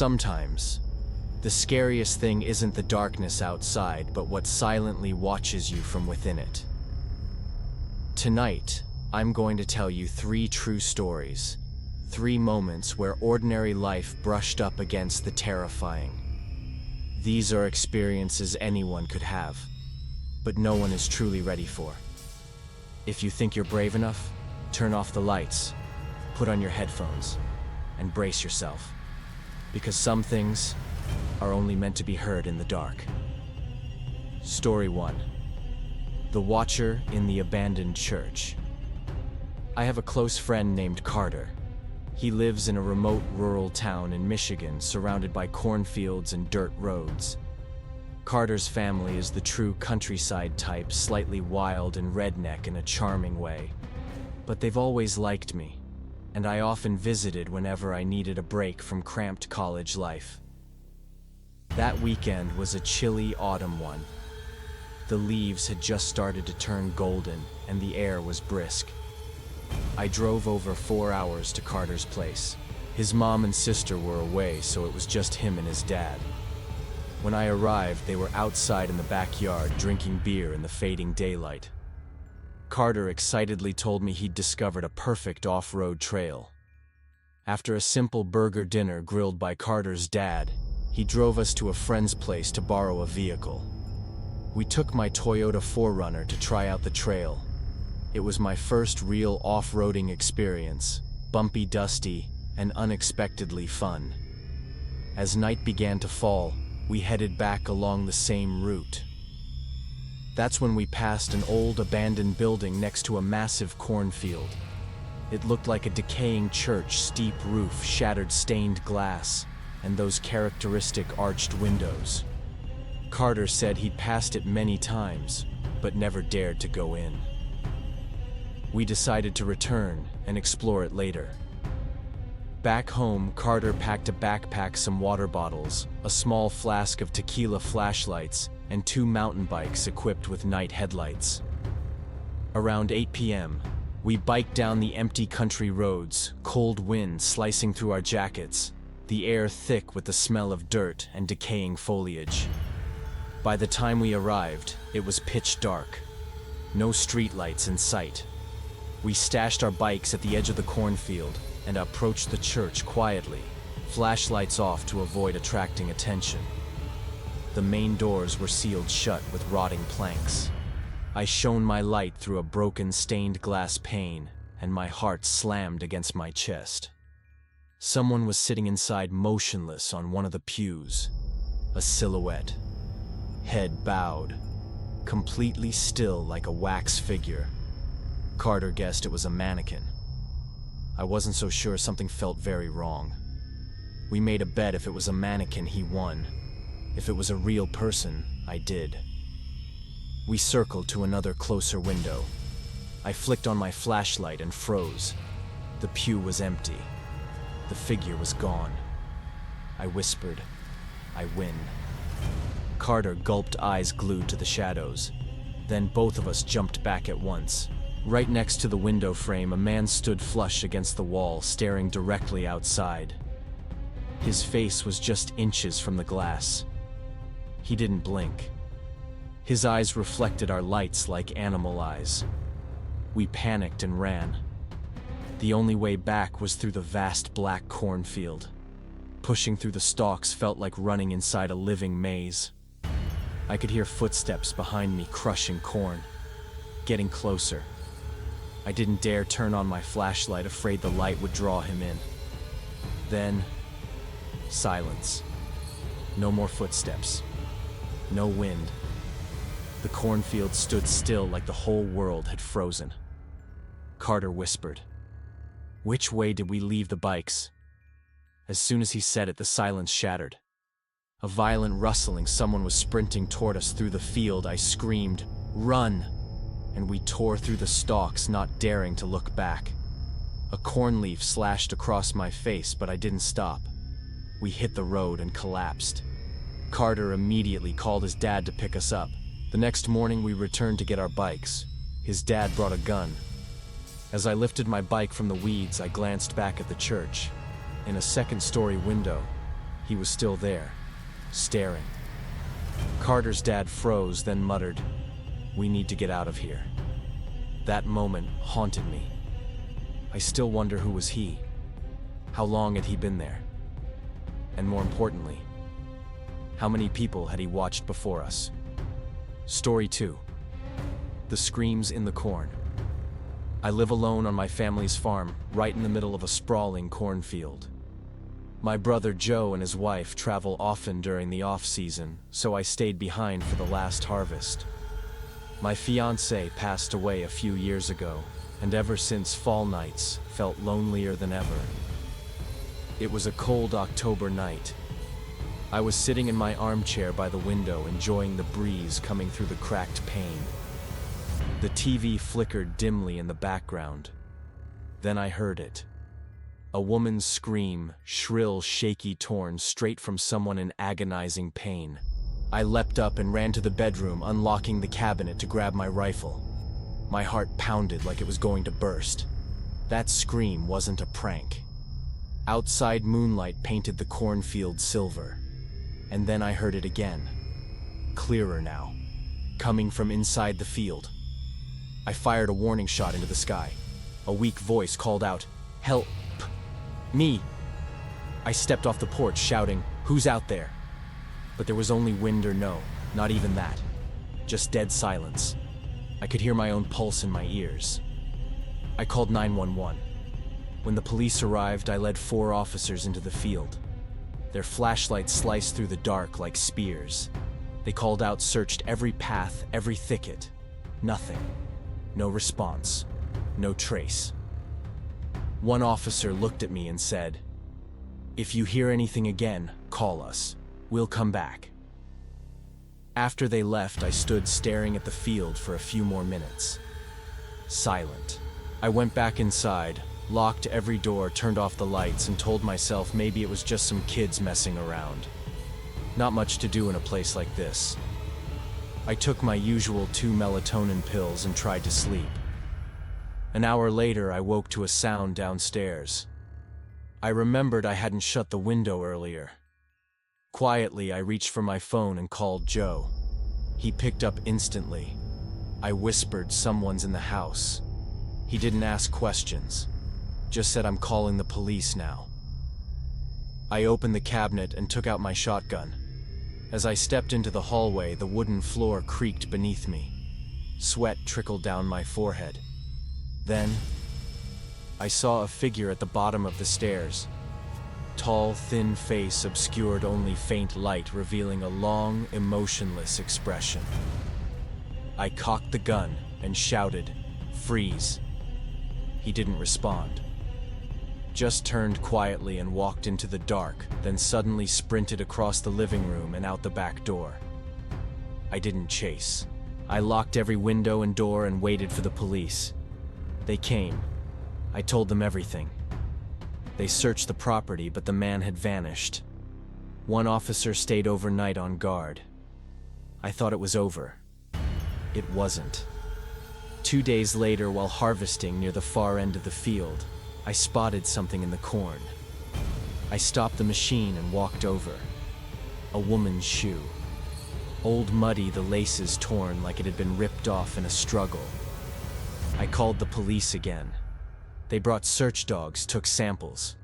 Sometimes, the scariest thing isn't the darkness outside, but what silently watches you from within it. Tonight, I'm going to tell you 3 true stories, 3 moments where ordinary life brushed up against the terrifying. These are experiences anyone could have, but no one is truly ready for. If you think you're brave enough, turn off the lights, put on your headphones, and brace yourself. Because some things are only meant to be heard in the dark. Story 1. The Watcher in the Abandoned Church. I have a close friend named Carter. He lives in a remote rural town in Michigan, surrounded by cornfields and dirt roads. Carter's family is the true countryside type, slightly wild and redneck in a charming way. But they've always liked me, and I often visited whenever I needed a break from cramped college life. That weekend was a chilly autumn one. The leaves had just started to turn golden, and the air was brisk. I drove over 4 hours to Carter's place. His mom and sister were away, so it was just him and his dad. When I arrived, they were outside in the backyard drinking beer in the fading daylight. Carter excitedly told me he'd discovered a perfect off-road trail. After a simple burger dinner grilled by Carter's dad, he drove us to a friend's place to borrow a vehicle. We took my Toyota 4Runner to try out the trail. It was my first real off-roading experience, bumpy, dusty, and unexpectedly fun. As night began to fall, we headed back along the same route. That's when we passed an old abandoned building next to a massive cornfield. It looked like a decaying church, steep roof, shattered stained glass, and those characteristic arched windows. Carter said he'd passed it many times, but never dared to go in. We decided to return and explore it later. Back home, Carter packed a backpack, some water bottles, a small flask of tequila, flashlights, and 2 mountain bikes equipped with night headlights. Around 8 p.m., we biked down the empty country roads, cold wind slicing through our jackets, the air thick with the smell of dirt and decaying foliage. By the time we arrived, it was pitch dark. No streetlights in sight. We stashed our bikes at the edge of the cornfield and approached the church quietly, flashlights off to avoid attracting attention. The main doors were sealed shut with rotting planks. I shone my light through a broken stained glass pane, and my heart slammed against my chest. Someone was sitting inside, motionless on one of the pews. A silhouette. Head bowed. Completely still, like a wax figure. Carter guessed it was a mannequin. I wasn't so sure. Something felt very wrong. We made a bet if it was a mannequin, he won. If it was a real person, I did. We circled to another closer window. I flicked on my flashlight and froze. The pew was empty. The figure was gone. I whispered, "I win." Carter gulped, eyes glued to the shadows. Then both of us jumped back at once. Right next to the window frame, a man stood flush against the wall, staring directly outside. His face was just inches from the glass. He didn't blink. His eyes reflected our lights like animal eyes. We panicked and ran. The only way back was through the vast black cornfield. Pushing through the stalks felt like running inside a living maze. I could hear footsteps behind me crushing corn. Getting closer. I didn't dare turn on my flashlight, afraid the light would draw him in. Then, silence. No more footsteps. No wind. The cornfield stood still, like the whole world had frozen. Carter whispered, "Which way did we leave the bikes?" As soon as he said it, the silence shattered. A violent rustling, someone was sprinting toward us through the field. I screamed, "Run!" And we tore through the stalks, not daring to look back. A corn leaf slashed across my face, but I didn't stop. We hit the road and collapsed. Carter immediately called his dad to pick us up. The next morning we returned to get our bikes. His dad brought a gun. As I lifted my bike from the weeds, I glanced back at the church. In a second-story window, He was still there, staring. Carter's dad froze, then muttered, "We need to get out of here." That moment haunted me. I still wonder who was he. How long had he been there? And more importantly, how many people had he watched before us? Story 2. The Screams in the Corn. I live alone on my family's farm, right in the middle of a sprawling cornfield. My brother Joe and his wife travel often during the off-season, so I stayed behind for the last harvest. My fiancée passed away a few years ago, and ever since fall nights felt lonelier than ever. It was a cold October night. I was sitting in my armchair by the window, enjoying the breeze coming through the cracked pane. The TV flickered dimly in the background. Then I heard it. A woman's scream, shrill, shaky, torn straight from someone in agonizing pain. I leapt up and ran to the bedroom, unlocking the cabinet to grab my rifle. My heart pounded like it was going to burst. That scream wasn't a prank. Outside moonlight painted the cornfield silver. And then I heard it again. Clearer now. Coming from inside the field. I fired a warning shot into the sky. A weak voice called out, "Help! Me!" I stepped off the porch shouting, "Who's out there?" But there was only wind or no, not even that. Just dead silence. I could hear my own pulse in my ears. I called 911. When the police arrived, I led 4 officers into the field. Their flashlights sliced through the dark like spears. They called out, searched every path, every thicket. Nothing. No response. No trace. One officer looked at me and said, "If you hear anything again, call us. We'll come back." After they left, I stood staring at the field for a few more minutes. Silent. I went back inside, locked every door, turned off the lights, and told myself maybe it was just some kids messing around. Not much to do in a place like this. I took my usual 2 melatonin pills and tried to sleep. An hour later, I woke to a sound downstairs. I remembered I hadn't shut the window earlier. Quietly, I reached for my phone and called Joe. He picked up instantly. I whispered, "Someone's in the house." He didn't ask questions, just said, "I'm calling the police now." I opened the cabinet and took out my shotgun. As I stepped into the hallway, the wooden floor creaked beneath me. Sweat trickled down my forehead. Then, I saw a figure at the bottom of the stairs. Tall, thin face obscured only faint light, revealing a long, emotionless expression. I cocked the gun and shouted, "Freeze." He didn't respond. Just turned quietly and walked into the dark, then suddenly sprinted across the living room and out the back door. I didn't chase. I locked every window and door and waited for the police. They came. I told them everything. They searched the property, but the man had vanished. One officer stayed overnight on guard. I thought it was over. It wasn't. 2 days later, while harvesting near the far end of the field, I spotted something in the corn. I stopped the machine and walked over. A woman's shoe. Old muddy, the laces torn like it had been ripped off in a struggle. I called the police again. They brought search dogs, took samples,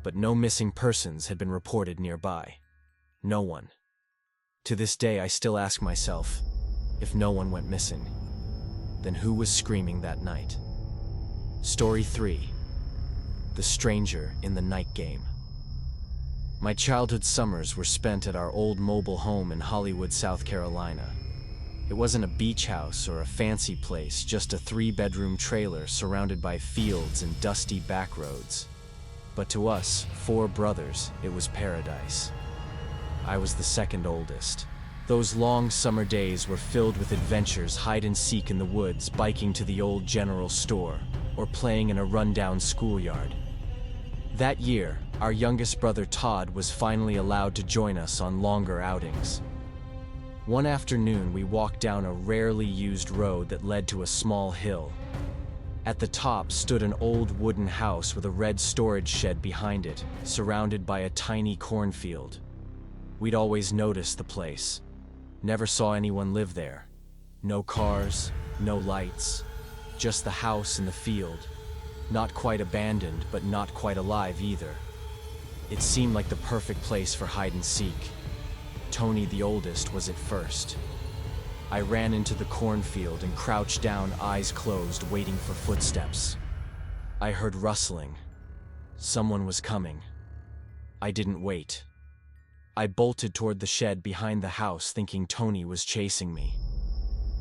but no missing persons had been reported nearby. No one. To this day, I still ask myself, if no one went missing, then who was screaming that night? Story 3. The Stranger in the Night Game. My childhood summers were spent at our old mobile home in Hollywood, South Carolina. It wasn't a beach house or a fancy place, just a 3-bedroom trailer surrounded by fields and dusty back roads. But to us, 4 brothers, it was paradise. I was the second oldest. Those long summer days were filled with adventures, hide and seek in the woods, biking to the old general store, or playing in a rundown schoolyard. That year, our youngest brother Todd was finally allowed to join us on longer outings. One afternoon, we walked down a rarely used road that led to a small hill. At the top stood an old wooden house with a red storage shed behind it, surrounded by a tiny cornfield. We'd always noticed the place. Never saw anyone live there. No cars, no lights, just the house and the field. Not quite abandoned, but not quite alive either. It seemed like the perfect place for hide and seek. Tony, the oldest, was at first. I ran into the cornfield and crouched down, eyes closed, waiting for footsteps. I heard rustling. Someone was coming. I didn't wait. I bolted toward the shed behind the house, thinking Tony was chasing me.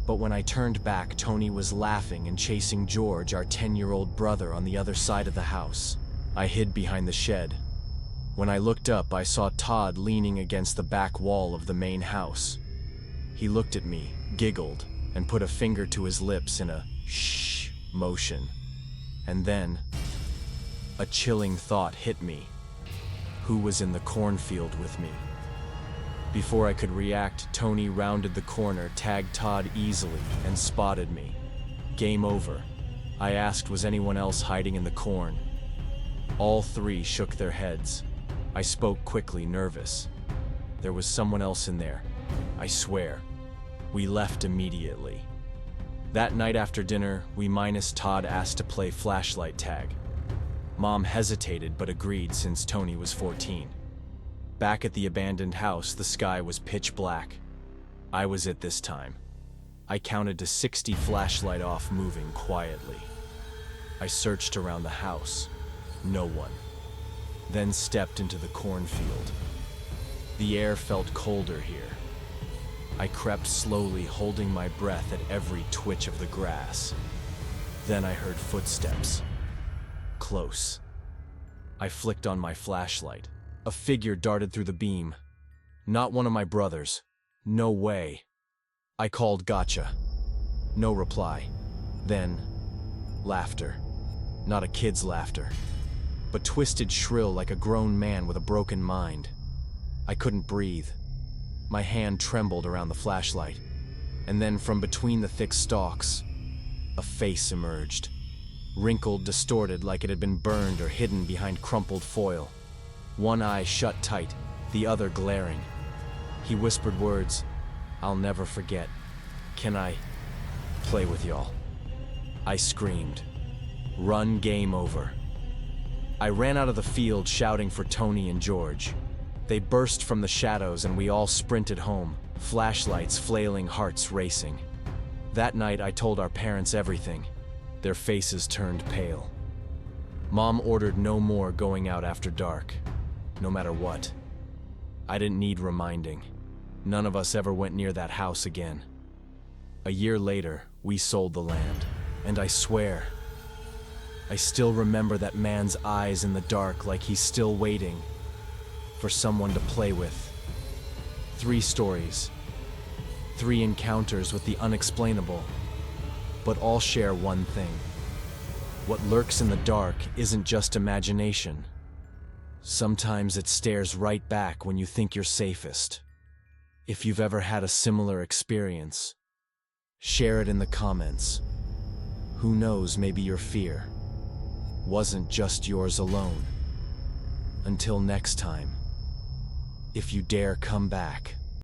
But when I turned back, Tony was laughing and chasing George, our 10-year-old brother, on the other side of the house. I hid behind the shed. When I looked up, I saw Todd leaning against the back wall of the main house. He looked at me, giggled, and put a finger to his lips in a shh motion. And then, a chilling thought hit me. Who was in the cornfield with me? Before I could react, Tony rounded the corner, tagged Todd easily, and spotted me. Game over. I asked, was anyone else hiding in the corn? All three shook their heads. I spoke quickly, nervous. There was someone else in there, I swear. We left immediately. That night after dinner, we minus Todd asked to play flashlight tag. Mom hesitated but agreed since Tony was 14. Back at the abandoned house, the sky was pitch black. I was it this time. I counted to 60, flashlight off, moving quietly. I searched around the house. No one. Then stepped into the cornfield. The air felt colder here. I crept slowly, holding my breath at every twitch of the grass. Then I heard footsteps. Close. I flicked on my flashlight. A figure darted through the beam. Not one of my brothers. No way. I called, "Gotcha." No reply. Then, laughter. Not a kid's laughter, but twisted, shrill, like a grown man with a broken mind. I couldn't breathe. My hand trembled around the flashlight, and then from between the thick stalks, a face emerged. Wrinkled, distorted, like it had been burned or hidden behind crumpled foil. One eye shut tight, the other glaring. He whispered words, "I'll never forget. Can I play with y'all?" I screamed. Run, game over. I ran out of the field shouting for Tony and George. They burst from the shadows and we all sprinted home, flashlights flailing, hearts racing. That night I told our parents everything. Their faces turned pale. Mom ordered no more going out after dark, no matter what. I didn't need reminding. None of us ever went near that house again. A year later, we sold the land, and I swear, I still remember that man's eyes in the dark, like he's still waiting for someone to play with. 3 stories, 3 encounters with the unexplainable, but all share one thing. What lurks in the dark isn't just imagination. Sometimes it stares right back when you think you're safest. If you've ever had a similar experience, share it in the comments. Who knows, maybe your fear wasn't just yours alone. Until next time, if you dare come back.